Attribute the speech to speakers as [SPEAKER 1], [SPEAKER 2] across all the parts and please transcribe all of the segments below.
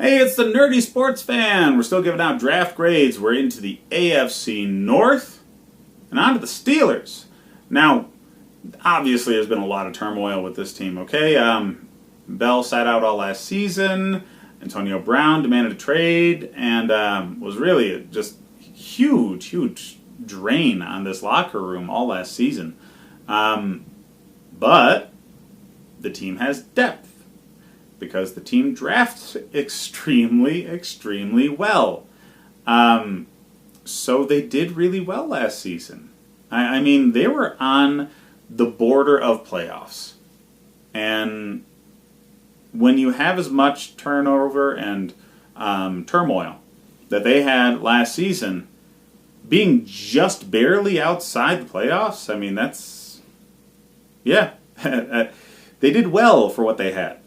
[SPEAKER 1] Hey, it's the Nerdy Sports Fan. We're still giving out draft grades. We're into the AFC North and on to the Steelers. Now, obviously there's been a lot of turmoil with this team, okay? Bell sat out all last season. Antonio Brown demanded a trade and was really just huge drain on this locker room all last season. But the team has depth because the team drafts extremely well. So they did really well last season. I mean, they were on the border of playoffs. And when you have as much turnover and turmoil that they had last season, being just barely outside the playoffs, I mean, that's... yeah. They did well for what they had.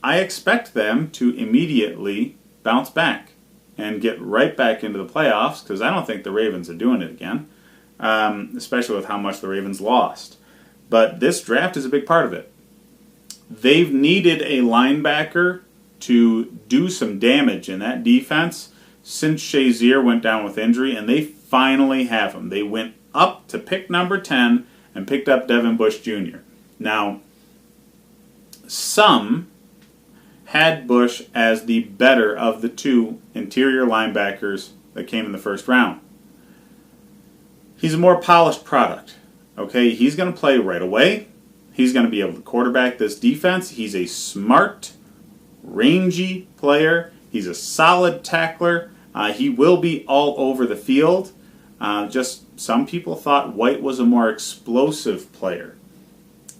[SPEAKER 1] I expect them to immediately bounce back and get right back into the playoffs because I don't think the Ravens are doing it again, especially with how much the Ravens lost. But this draft is a big part of it. They've needed a linebacker to do some damage in that defense since Shazier went down with injury, and they finally have him. They went up to pick number 10 and picked up Devin Bush Jr. Now, some had Bush as the better of the two interior linebackers that came in the first round. He's a more polished product. Okay, he's going to play right away. He's going to be able to quarterback this defense. He's a smart, rangy player. He's a solid tackler. He will be all over the field. Just some people thought White was a more explosive player.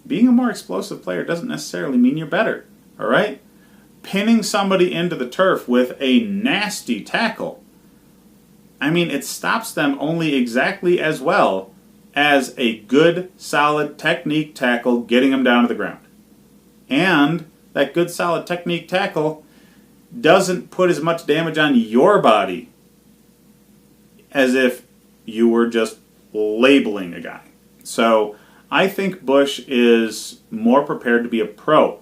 [SPEAKER 1] Being a more explosive player doesn't necessarily mean you're better. All right? Pinning somebody into the turf with a nasty tackle, I mean, it stops them only exactly as well as a good, solid technique tackle getting them down to the ground. And that good, solid technique tackle doesn't put as much damage on your body as if you were just labeling a guy. So I think Bush is more prepared to be a pro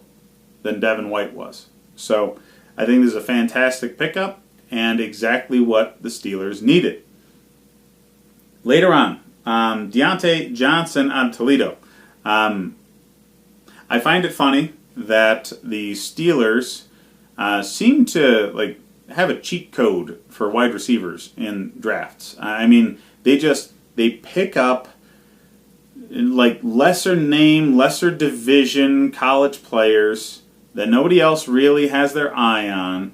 [SPEAKER 1] than Devin White was. So I think this is a fantastic pickup and exactly what the Steelers needed. Later on, Deontay Johnson out of Toledo. I find it funny that the Steelers seem to have a cheat code for wide receivers in drafts. I mean, they pick up lesser name, lesser division college players that nobody else really has their eye on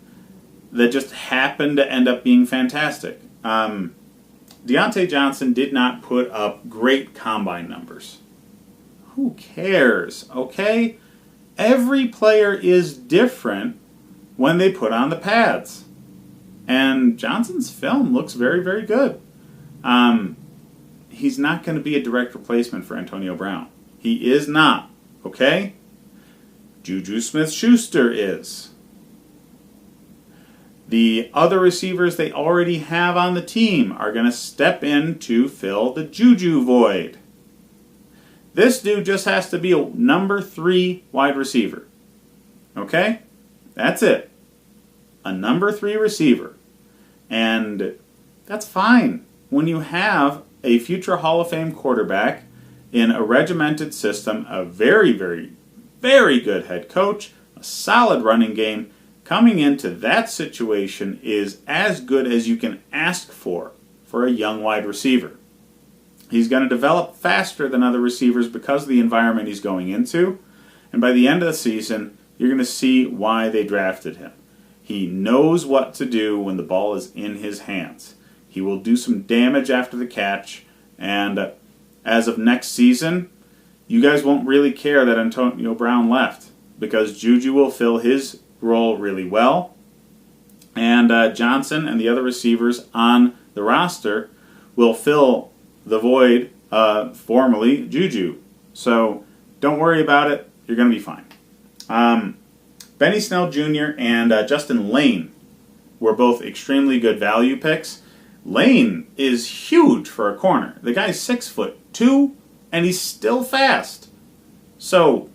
[SPEAKER 1] that just happen to end up being fantastic. Deontay Johnson did not put up great combine numbers. Who cares, okay? Every player is different when they put on the pads. And Johnson's film looks very good. He's not going to be a direct replacement for Antonio Brown. He is not, okay? Juju Smith-Schuster is. The other receivers they already have on the team are going to step in to fill the Juju void. This dude just has to be a number 3 wide receiver. Okay? That's it. A number 3 receiver. And that's fine when you have a future Hall of Fame quarterback in a regimented system, a very good head coach, a solid running game. Coming into that situation is as good as you can ask for a young wide receiver. He's going to develop faster than other receivers because of the environment he's going into. And by the end of the season, you're going to see why they drafted him. He knows what to do when the ball is in his hands. He will do some damage after the catch. And as of next season, you guys won't really care that Antonio Brown left because Juju will fill his role really well. And Johnson and the other receivers on the roster will fill the void, formerly Juju. So don't worry about it. You're going to be fine. Benny Snell Jr. and Justin Lane were both extremely good value picks. Lane is huge for a corner. The guy's 6'2", and he's still fast. So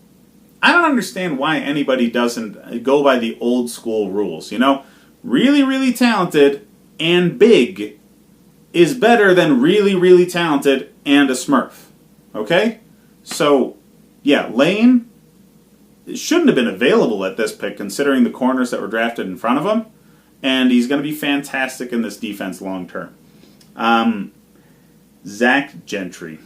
[SPEAKER 1] I don't understand why anybody doesn't go by the old school rules. You know, really, really talented and big is better than really, really talented and a Smurf. Okay? So, yeah, Lane shouldn't have been available at this pick considering the corners that were drafted in front of him. And he's going to be fantastic in this defense long term. Zach Gentry.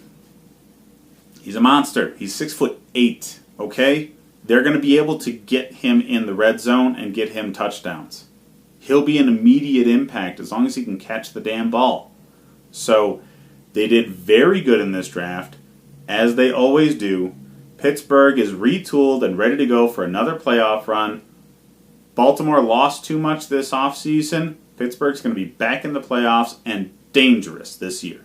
[SPEAKER 1] He's a monster. He's 6'8", okay? They're going to be able to get him in the red zone and get him touchdowns. He'll be an immediate impact as long as he can catch the damn ball. So, they did very good in this draft, as they always do. Pittsburgh is retooled and ready to go for another playoff run. Baltimore lost too much this offseason. Pittsburgh's going to be back in the playoffs and dangerous this year.